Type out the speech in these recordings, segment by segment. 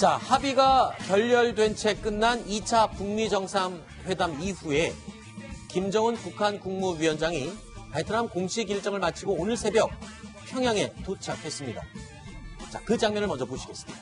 자, 합의가 결렬된 채 끝난 2차 북미 정상회담 이후에 김정은 북한 국무위원장이 베트남 공식 일정을 마치고 오늘 새벽 평양에 도착했습니다. 자, 그 장면을 먼저 보시겠습니다.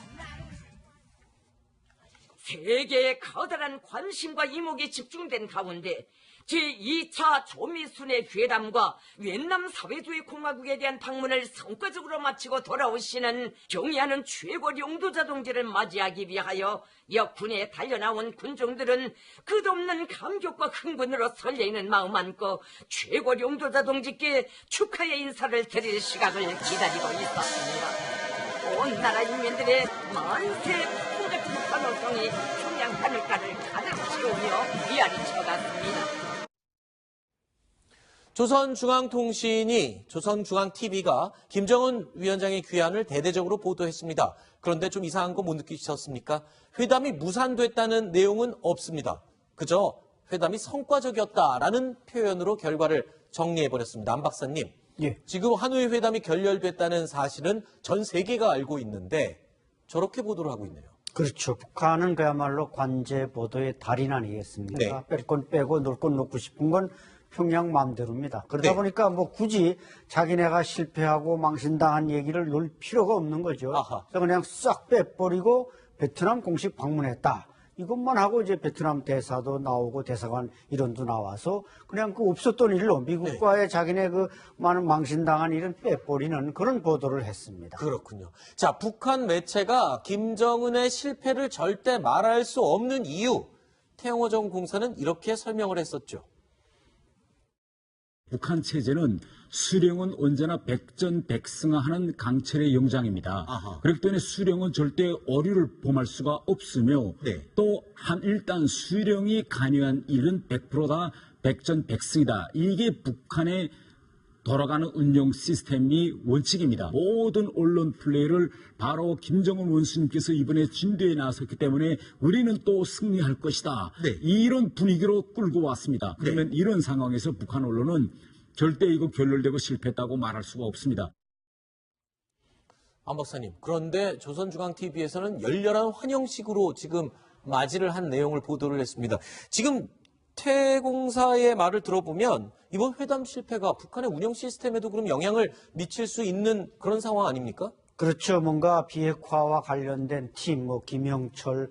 세계의 커다란 관심과 이목이 집중된 가운데 제2차 조미순의 회담과 위et남 사회주의 공화국에 대한 방문을 성과적으로 마치고 돌아오시는 경의하는 최고領導者 동지를 맞이하기 위하여 역군에 달려나온 군중들은 끝없는 감격과 흥분으로 설레이는 마음 안고 최고領導者 동지께 축하의 인사를 드릴 시각을 기다리고 있었습니다. 온 나라 인민들의 만세 풍 같은 환호성이 평양 하늘가를 가득 채우며 이알이쳐갔습니다. 조선중앙통신이 조선중앙TV가 김정은 위원장의 귀환을 대대적으로 보도했습니다. 그런데 좀 이상한 거 못 느끼셨습니까? 회담이 무산됐다는 내용은 없습니다. 그저 회담이 성과적이었다라는 표현으로 결과를 정리해버렸습니다. 안 박사님, 예. 지금 하노이 회담이 결렬됐다는 사실은 전 세계가 알고 있는데 저렇게 보도를 하고 있네요. 그렇죠. 북한은 그야말로 관제 보도의 달인 아니겠습니까? 네. 뺄 건 빼고 놓을 건 놓고 싶은 건 평양 마음대로입니다. 그러다 네. 보니까 뭐 굳이 자기네가 실패하고 망신당한 얘기를 놓을 필요가 없는 거죠. 아하. 그래서 그냥 싹 빼버리고 베트남 공식 방문했다. 이것만 하고 이제 베트남 대사도 나오고 대사관 일원도 나와서 그냥 그 없었던 일로 미국과의 자기네 그 많은 망신당한 일은 빼버리는 그런 보도를 했습니다. 그렇군요. 자, 북한 매체가 김정은의 실패를 절대 말할 수 없는 이유, 태영호 공사는 이렇게 설명을 했었죠. 북한 체제는 수령은 언제나 백전백승하는 강철의 영장입니다. 아하. 그렇기 때문에 수령은 절대 어류를 범할 수가 없으며 네. 또 일단 수령이 관여한 일은 100%다 백전백승이다. 이게 북한의 돌아가는 운영 시스템이 원칙입니다. 모든 언론 플레이를 바로 김정은 원수님께서 이번에 진도에 나섰기 때문에 우리는 또 승리할 것이다. 네. 이런 분위기로 끌고 왔습니다. 그러면 이런 상황에서 북한 언론은 절대 이거 결렬되고 실패했다고 말할 수가 없습니다. 안 박사님, 그런데 조선중앙TV에서는 열렬한 환영식으로 지금 맞이를 한 내용을 보도를 했습니다. 지금 태 공사의 말을 들어보면 이번 회담 실패가 북한의 운영 시스템에도 그럼 영향을 미칠 수 있는 그런 상황 아닙니까? 그렇죠. 뭔가 비핵화와 관련된 팀, 뭐 김혁철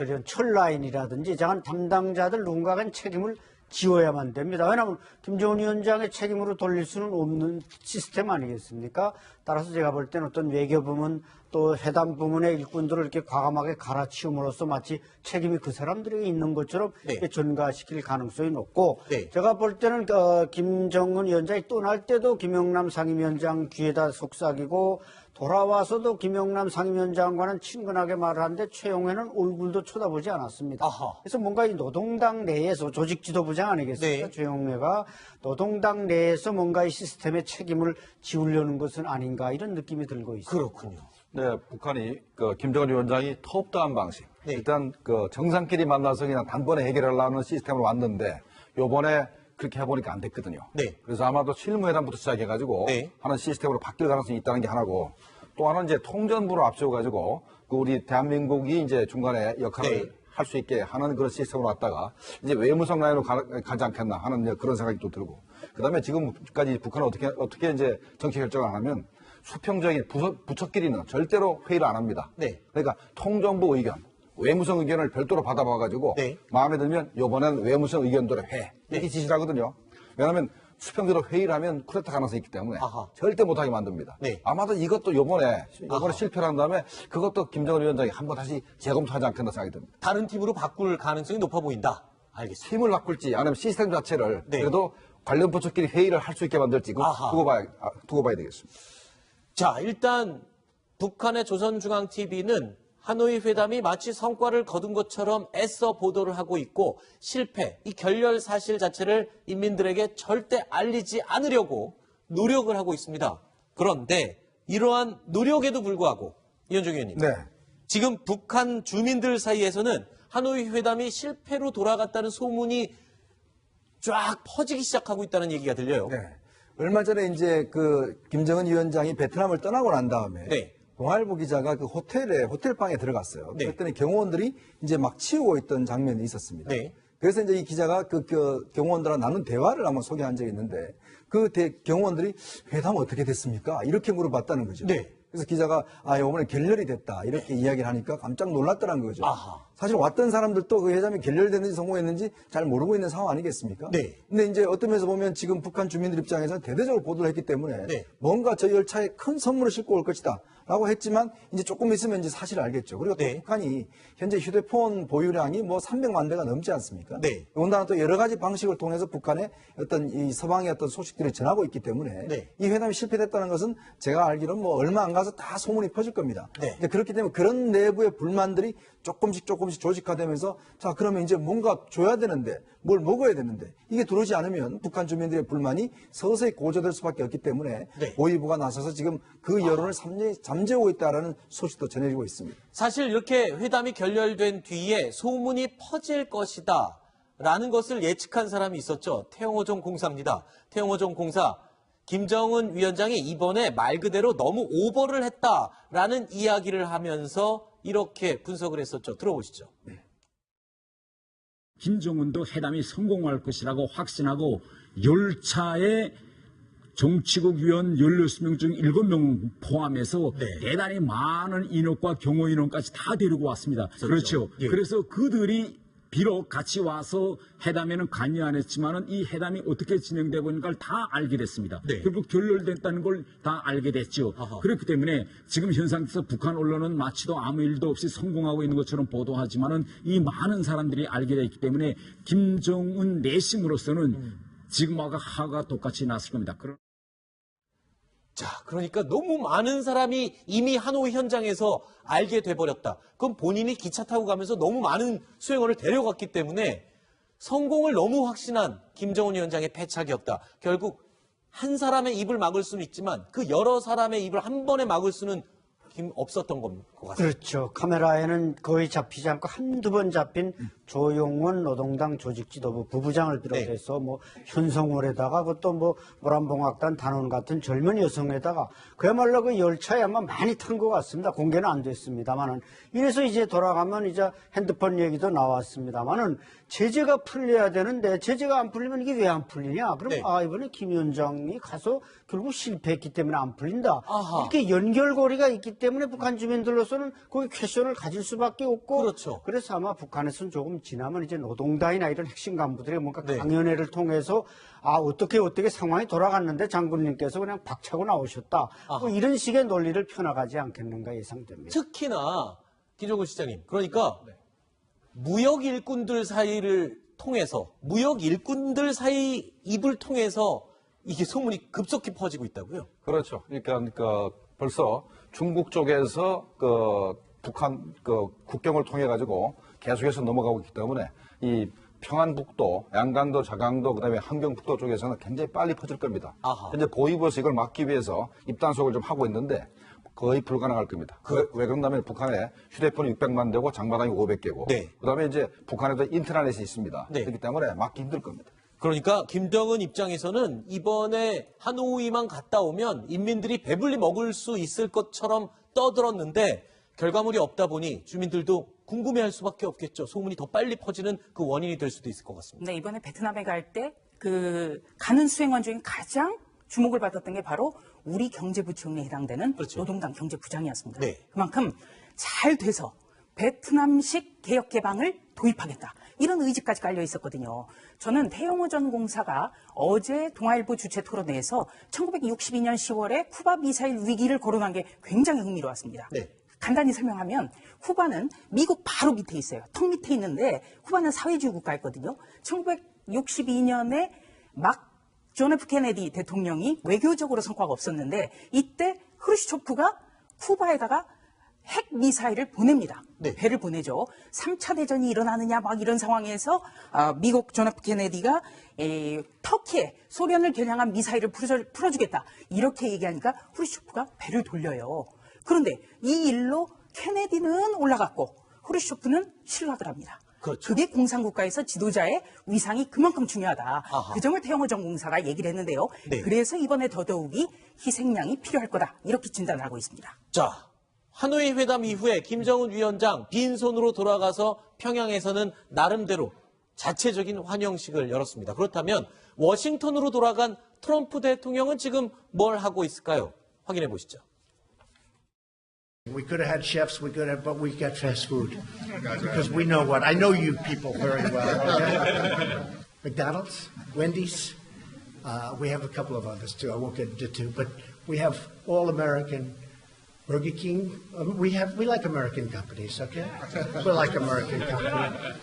이런 철라인이라든지 이런 담당자들 누군가가 책임을 지워야만 됩니다. 왜냐하면 김정은 위원장의 책임으로 돌릴 수는 없는 시스템 아니겠습니까? 따라서 제가 볼 때는 어떤 외교부문 또 회담 부문의 일꾼들을 이렇게 과감하게 갈아치움으로써 마치 책임이 그 사람들에게 있는 것처럼 네. 전가시킬 가능성이 높고 네. 제가 볼 때는 김정은 위원장이 떠날 때도 김영남 상임위원장 귀에다 속삭이고 돌아와서도 김영남 상임위원장과는 친근하게 말을 하는데 최영회는 얼굴도 쳐다보지 않았습니다. 아하. 그래서 뭔가 이 노동당 내에서 조직 지도부장 아니겠습니까? 네. 최영회가 노동당 내에서 뭔가 이 시스템의 책임을 지우려는 것은 아닌가 이런 느낌이 들고 있습니다. 그렇군요. 네, 북한이 김정은 위원장이 터프다한 방식. 네. 일단 정상끼리 만나서 그냥 단번에 해결하려는 시스템으로 왔는데 요번에 그렇게 해보니까 안 됐거든요. 네. 그래서 아마도 실무회담부터 시작해가지고 네. 하는 시스템으로 바뀔 가능성이 있다는 게 하나고 또 하나는 이제 통전부를 앞세워가지고 우리 대한민국이 이제 중간에 역할을 네. 할 수 있게 하는 그런 시스템으로 왔다가 이제 외무성 라인으로 가지 않겠나 하는 이제 그런 생각이 또 들고 그다음에 지금까지 북한은 어떻게 이제 정치 결정을 안 하면 수평적인 부처끼리는 절대로 회의를 안 합니다. 네. 그러니까 통정부 의견, 외무성 의견을 별도로 받아봐가지고 네. 마음에 들면 이번엔 외무성 의견대로 해 이렇게 지시를 하거든요. 왜냐하면 수평적으로 회의를 하면 쿠데타 가능성이 있기 때문에 아하. 절대 못하게 만듭니다. 네. 아마도 이것도 이번에 실패를 한 다음에 그것도 김정은 위원장이 한번 다시 재검토하지 않겠나 생각이 듭니다. 다른 팀으로 바꿀 가능성이 높아 보인다. 알겠습니다. 팀을 바꿀지 아니면 시스템 자체를 네. 그래도 관련 부처끼리 회의를 할 수 있게 만들지 아하. 두고 봐야 되겠습니다. 자, 일단 북한의 조선중앙TV는 하노이 회담이 마치 성과를 거둔 것처럼 애써 보도를 하고 있고 실패, 이 결렬 사실 자체를 인민들에게 절대 알리지 않으려고 노력을 하고 있습니다. 그런데 이러한 노력에도 불구하고 이현종 의원님, 네. 지금 북한 주민들 사이에서는 하노이 회담이 실패로 돌아갔다는 소문이 쫙 퍼지기 시작하고 있다는 얘기가 들려요. 네. 얼마 전에 이제 김정은 위원장이 베트남을 떠나고 난 다음에 네. 동아일보 기자가 그 호텔방에 들어갔어요. 네. 그랬더니 경호원들이 이제 막 치우고 있던 장면이 있었습니다. 네. 그래서 이제 이 기자가 그 경호원들과 나눈 대화를 한번 소개한 적이 있는데 그 경호원들이 회담 어떻게 됐습니까? 이렇게 물어봤다는 거죠. 네. 그래서 기자가 이번에 결렬이 됐다 이렇게 이야기를 하니까 깜짝 놀랐다는 거죠. 아하. 사실 왔던 사람들도 그 회담이 결렬됐는지 성공했는지 잘 모르고 있는 상황 아니겠습니까? 네. 근데 이제 어떤 면에서 보면 지금 북한 주민들 입장에서는 대대적으로 보도를 했기 때문에 네. 뭔가 저 열차에 큰 선물을 싣고 올 것이다. 라고 했지만 이제 조금 있으면 이제 사실을 알겠죠. 그리고 또 네. 북한이 현재 휴대폰 보유량이 뭐 300만 대가 넘지 않습니까? 네. 더군다나 또 여러 가지 방식을 통해서 북한의 어떤 이 서방의 어떤 소식들을 전하고 있기 때문에 네. 이 회담이 실패됐다는 것은 제가 알기로는 뭐 얼마 안 가서 다 소문이 퍼질 겁니다. 네. 이제 그렇기 때문에 그런 내부의 불만들이 조금씩 조직화되면서 자 그러면 이제 뭔가 줘야 되는데 뭘 먹어야 되는데 이게 들어오지 않으면 북한 주민들의 불만이 서서히 고조될 수밖에 없기 때문에 네. 보위부가 나서서 지금 그 여론을 잠재우고 있다라는 소식도 전해지고 있습니다. 사실 이렇게 회담이 결렬된 뒤에 소문이 퍼질 것이다 라는 것을 예측한 사람이 있었죠. 태영호종 공사입니다. 태영호종 공사 김정은 위원장이 이번에 말 그대로 너무 오버를 했다라는 이야기를 하면서 이렇게 분석을 했었죠. 들어보시죠. 김정은도 회담이 성공할 것이라고 확신하고 열차에 정치국 위원 16명 중 7명 포함해서 네. 대단히 많은 인력과 경호 인원까지 다 데리고 왔습니다. 그렇죠. 예. 그래서 그들이 비록 같이 와서 회담에는 관여 안 했지만은 이 회담이 어떻게 진행되고 있는 걸 다 알게 됐습니다. 네. 결국 결렬됐다는 걸 다 알게 됐죠. 아하. 그렇기 때문에 지금 현 상태에서 북한 언론은 마치도 아무 일도 없이 성공하고 있는 것처럼 보도하지만은 이 많은 사람들이 알게 됐기 때문에 김정은 내심으로서는 지금하고 하가 똑같이 났을 겁니다. 자, 그러니까 너무 많은 사람이 이미 하노이 현장에서 알게 돼버렸다. 그럼 본인이 기차 타고 가면서 너무 많은 수행원을 데려갔기 때문에 성공을 너무 확신한 김정은 위원장의 패착이었다. 결국 한 사람의 입을 막을 수는 있지만 그 여러 사람의 입을 한 번에 막을 수는 없었던 것 같습니다. 그렇죠. 카메라에는 거의 잡히지 않고 한두 번 잡힌 조용원 노동당 조직지도부 부부장을 비롯해서 뭐 현성월에다가 그것도 뭐 모란봉악단 단원 같은 젊은 여성에다가 그야말로 그 열차에 아마 많이 탄 것 같습니다. 공개는 안 됐습니다만은 이래서 이제 돌아가면 이제 핸드폰 얘기도 나왔습니다만은 제재가 풀려야 되는데 제재가 안 풀리면 이게 왜 안 풀리냐? 그럼 네. 이번에 김 위원장이 가서 결국 실패했기 때문에 안 풀린다. 아하. 이렇게 연결고리가 있기 때문에 북한 주민들로서는 거기 퀘션을 가질 수밖에 없고 그렇죠. 그래서 아마 북한에서는 조금 지나면 이제 노동당이나 이런 핵심 간부들이 뭔가 네. 강연회를 통해서 어떻게 상황이 돌아갔는데 장군님께서 그냥 박차고 나오셨다. 뭐 이런 식의 논리를 펴나가지 않겠는가 예상됩니다. 특히나 김종근 시장님, 그러니까 무역 일꾼들 사이를 통해서 무역 일꾼들 사이 입을 통해서 이게 소문이 급속히 퍼지고 있다고요? 그렇죠. 그러니까 벌써 중국 쪽에서 북한 국경을 통해 가지고 계속해서 넘어가고 있기 때문에 이 평안북도, 양강도, 자강도, 그다음에 함경북도 쪽에서는 굉장히 빨리 퍼질 겁니다. 아하. 현재 보위부에서 이걸 막기 위해서 입단속을 좀 하고 있는데 거의 불가능할 겁니다. 왜 그런다면 북한에 휴대폰이 600만 대고 장마당이 500개고 네. 그다음에 이제 북한에도 인터넷이 있습니다. 네. 그렇기 때문에 막기 힘들 겁니다. 그러니까 김정은 입장에서는 이번에 하노이만 갔다 오면 인민들이 배불리 먹을 수 있을 것처럼 떠들었는데 결과물이 없다 보니 주민들도 궁금해할 수밖에 없겠죠. 소문이 더 빨리 퍼지는 그 원인이 될 수도 있을 것 같습니다. 네, 이번에 베트남에 갈 때 가는 수행원 중에 가장 주목을 받았던 게 바로 우리 경제부총리에 해당되는 그렇죠. 노동당 경제부장이었습니다. 네. 그만큼 잘 돼서 베트남식 개혁 개방을 도입하겠다. 이런 의지까지 깔려 있었거든요. 저는 태영호 전 공사가 어제 동아일보 주최 토론회에서 1962년 10월에 쿠바 미사일 위기를 거론한 게 굉장히 흥미로웠습니다. 네. 간단히 설명하면 쿠바는 미국 바로 밑에 있어요. 턱 밑에 있는데 쿠바는 사회주의 국가였거든요. 1962년에 막 존 F 케네디 대통령이 외교적으로 성과가 없었는데 이때 흐르시초프가 쿠바에다가 핵 미사일을 보냅니다. 네. 배를 보내죠. 3차 대전이 일어나느냐 막 이런 상황에서 미국 존 F 케네디가 터키에 소련을 겨냥한 미사일을 풀어주겠다. 이렇게 얘기하니까 후르시초프가 배를 돌려요. 그런데 이 일로 케네디는 올라갔고 후르시초프는 실락을 합니다. 그렇죠. 그게 공산국가에서 지도자의 위상이 그만큼 중요하다. 아하. 그 점을 태영호 전 공사가 얘기를 했는데요. 네. 그래서 이번에 더더욱이 희생양이 필요할 거다. 이렇게 진단을 하고 있습니다. 자, 하노이 회담 이후에 김정은 위원장 빈손으로 돌아가서 평양에서는 나름대로 자체적인 환영식을 열었습니다. 그렇다면 워싱턴으로 돌아간 트럼프 대통령은 지금 뭘 하고 있을까요? 확인해 보시죠. We could have had chefs, but we got fast food because we know what I know you people very well. Okay? McDonald's, Wendy's, we have a couple of others too. I won't get into two, but we have all American. Burger King, we like American companies, okay? We like American companies.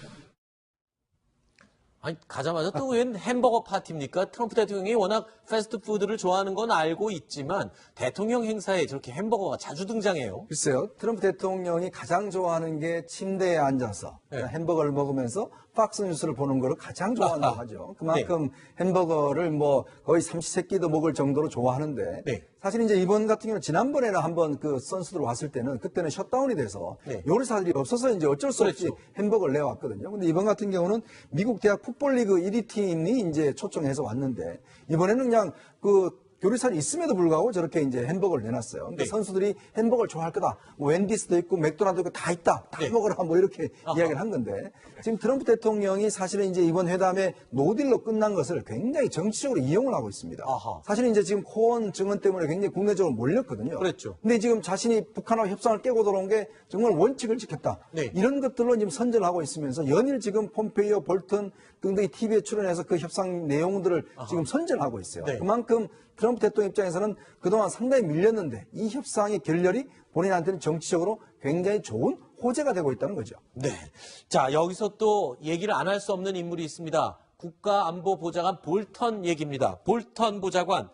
아니, 가자마자 또 웬 햄버거 파티입니까? 트럼프 대통령이 워낙 패스트푸드를 좋아하는 건 알고 있지만 대통령 행사에 저렇게 햄버거가 자주 등장해요. 글쎄요, 트럼프 대통령이 가장 좋아하는 게 침대에 앉아서 햄버거를 먹으면서 팍스 뉴스를 보는 거를 가장 좋아한다고 하죠. 그만큼 햄버거를 뭐 거의 삼시세끼도 먹을 정도로 좋아하는데 사실 이제 이번 같은 경우는 지난번에는 한번 그 선수들 왔을 때는 그때는 셧다운이 돼서 요리사들이 없어서 이제 어쩔 수 없이 햄버거를 내왔거든요. 근데 이번 같은 경우는 미국 대학 풋볼리그 1위 팀이 이제 초청해서 왔는데 이번에는 그냥 그 요리사는 있음에도 불구하고 저렇게 이제 햄버거를 내놨어요. 그러니까 선수들이 햄버거를 좋아할 거다. 뭐 웬디스도 있고 맥도날드도 있고 다 있다. 다 먹어라. 뭐 이렇게 이야기를 한 건데 지금 트럼프 대통령이 사실은 이제 이번 회담에 노딜로 끝난 것을 굉장히 정치적으로 이용을 하고 있습니다. 사실은 이제 지금 코원 증언 때문에 굉장히 국내적으로 몰렸거든요. 그랬죠. 근데 지금 자신이 북한하고 협상을 깨고 들어온 게 정말 원칙을 지켰다. 이런 것들로 지금 선전을 하고 있으면서 연일 지금 폼페이오, 볼턴 등등이 TV에 출연해서 그 협상 내용들을 지금 선전하고 있어요. 그만큼 트럼프 대통령 입장에서는 그동안 상당히 밀렸는데 이 협상의 결렬이 본인한테는 정치적으로 굉장히 좋은 호재가 되고 있다는 거죠. 네. 자, 여기서 또 얘기를 안 할 수 없는 인물이 있습니다. 국가안보보좌관 볼턴 얘기입니다. 볼턴 보좌관.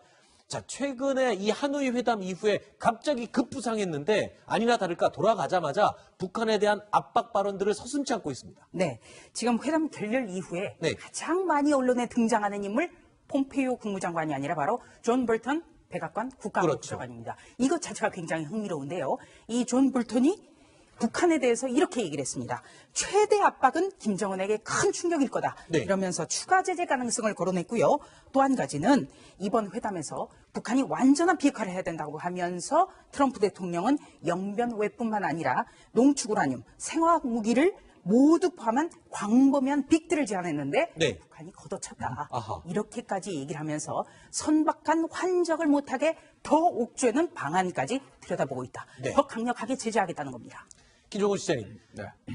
자, 최근에 이 하노이 회담 이후에 갑자기 급부상했는데 아니나 다를까 돌아가자마자 북한에 대한 압박 발언들을 서슴지 않고 있습니다. 네. 지금 회담 결렬 이후에 가장 많이 언론에 등장하는 인물 폼페이오 국무장관이 아니라 바로 존 볼턴 백악관 국가안보보좌관입니다. 이것 자체가 굉장히 흥미로운데요. 이 존 볼턴이 북한에 대해서 이렇게 얘기를 했습니다. 최대 압박은 김정은에게 큰 충격일 거다. 이러면서 추가 제재 가능성을 거론했고요. 또 한 가지는 이번 회담에서 북한이 완전한 비핵화를 해야 된다고 하면서 트럼프 대통령은 영변외뿐만 아니라 농축우라늄, 생화무기를 모두 포함한 광범위한 빅들을 제안했는데 북한이 걷어찼다. 이렇게까지 얘기를 하면서 선박한 환적을 못하게 더 옥죄는 방안까지 들여다보고 있다. 더 강력하게 제재하겠다는 겁니다. 김종훈 시장님,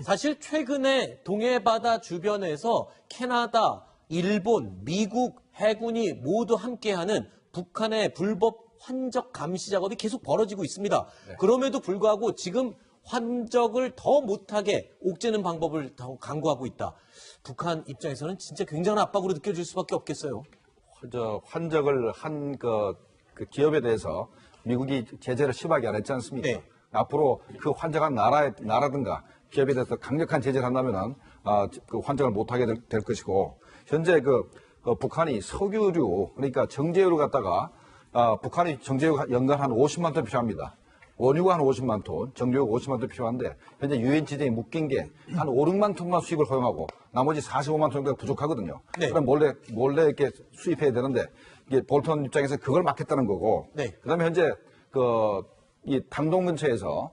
사실 최근에 동해바다 주변에서 캐나다, 일본, 미국 해군이 모두 함께하는 북한의 불법 환적 감시 작업이 계속 벌어지고 있습니다. 그럼에도 불구하고 지금 환적을 더 못하게 옥죄는 방법을 더 강구하고 있다. 북한 입장에서는 진짜 굉장한 압박으로 느껴질 수밖에 없겠어요. 환적을 한 그 기업에 대해서 미국이 제재를 심하게 안 했지 않습니까? 앞으로 그 환적한 나라든가 기업에 대해서 강력한 제재를 한다면은 그 환적을 못하게 될 것이고 현재 북한이 석유류 그러니까 정제유를 갖다가 북한이 정제유 연간 한 50만 톤 필요합니다. 원유가 한 50만 톤, 정유가 50만 톤 필요한데 현재 유엔 지대에 묶인 게 한 5, 6만 톤만 수입을 허용하고 나머지 45만 톤가 부족하거든요. 그럼 몰래 이렇게 수입해야 되는데 이게 볼턴 입장에서 그걸 막겠다는 거고. 그다음에 현재 이 담동 근처에서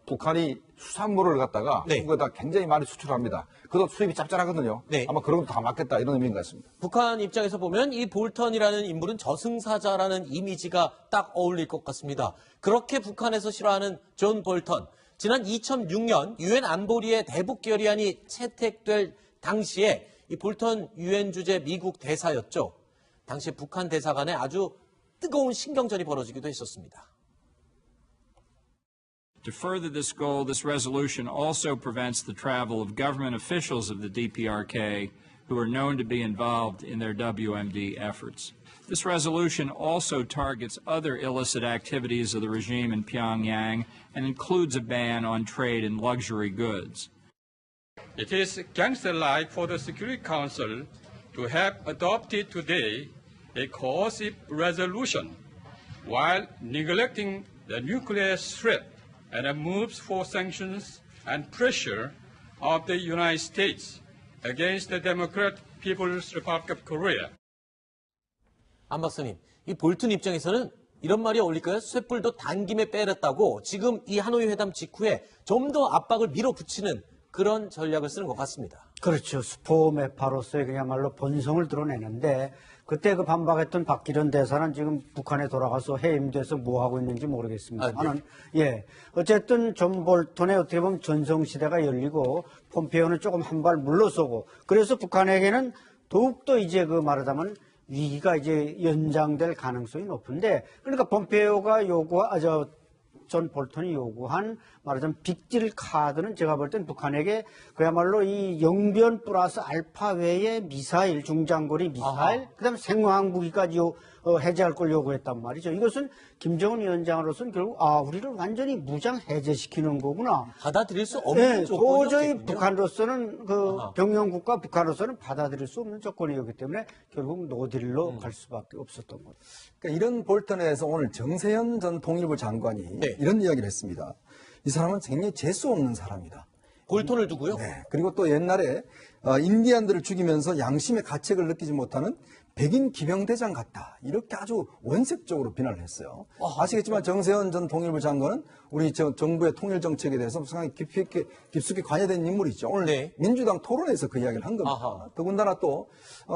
북한이 수산물을 갖다가 한국에다 굉장히 많이 수출합니다. 그것도 수입이 짭짤하거든요. 아마 그런 것도 다 막겠다 이런 의미인 것 같습니다. 북한 입장에서 보면 이 볼턴이라는 인물은 저승사자라는 이미지가 딱 어울릴 것 같습니다. 그렇게 북한에서 싫어하는 존 볼턴. 지난 2006년 유엔 안보리의 대북 결의안이 채택될 당시에 이 볼턴 유엔 주재 미국 대사였죠. 당시 북한 대사 간에 아주 뜨거운 신경전이 벌어지기도 했었습니다. To further this goal, this resolution also prevents the travel of government officials of the DPRK who are known to be involved in their WMD efforts. This resolution also targets other illicit activities of the regime in Pyongyang and includes a ban on trade in luxury goods. It is gangster-like for the Security Council to have adopted today a coercive resolution while neglecting the nuclear threat and moves for sanctions and pressure of the United States against the Democratic People's Republic of Korea. 안 박사님, 이 볼튼 입장에서는 이런 말이 어울릴까요? 쇳불도 단김에 빼렸다고 지금 이 하노이 회담 직후에 좀 더 압박을 밀어붙이는 그런 전략을 쓰는 것 같습니다. 그렇죠. 스포메파로서의 그야말로 본성을 드러내는데 그때 그 반박했던 박기련 대사는 지금 북한에 돌아가서 해임돼서 뭐 하고 있는지 모르겠습니다만은 예 어쨌든 존 볼턴의 어떻게 보면 전성시대가 열리고 폼페이오는 조금 한 발 물러서고 그래서 북한에게는 더욱더 이제 그 말하자면 위기가 이제 연장될 가능성이 높은데 그러니까 폼페이오가 존 볼턴이 요구한 말하자면 빅딜 카드는 제가 볼 땐 북한에게 그야말로 이 영변 플러스 알파 외의 미사일, 중장거리 미사일, 그다음에 생화학무기까지 해제할 걸 요구했단 말이죠. 이것은 김정은 위원장으로서는 결국 우리를 완전히 무장 해제시키는 거구나. 받아들일 수 없는 조건이었군요. 도저히 북한으로서는 병영국가 북한으로서는 받아들일 수 없는 조건이었기 때문에 결국 노딜로 갈 수밖에 없었던 거죠. 그러니까 이런 볼턴에서 오늘 정세현 전 통일부 장관이 이런 이야기를 했습니다. 이 사람은 굉장히 재수 없는 사람이다. 볼턴을 두고요. 네. 그리고 또 옛날에 인디안들을 죽이면서 양심의 가책을 느끼지 못하는 백인 기병대장 같다. 이렇게 아주 원색적으로 비난을 했어요. 아시겠지만 정세현 전 통일부 장관은 우리 정부의 통일 정책에 대해서 상당히 깊숙이 관여된 인물이죠. 오늘 민주당 토론에서 그 이야기를 한 겁니다. 더군다나 또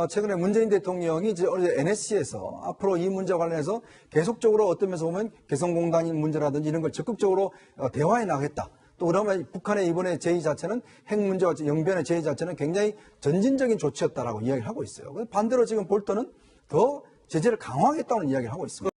최근에 문재인 대통령이 이제 어제 NSC에서 앞으로 이 문제와 관련해서 계속적으로 어떤 면에서 보면 개성공단 문제라든지 이런 걸 적극적으로 대화해 나가겠다. 또 그러면 북한의 이번에 제의 자체는 핵 문제와 영변의 제의 자체는 굉장히 전진적인 조치였다라고 이야기를 하고 있어요. 반대로 지금 볼턴은 더 제재를 강화하겠다는 이야기를 하고 있습니다.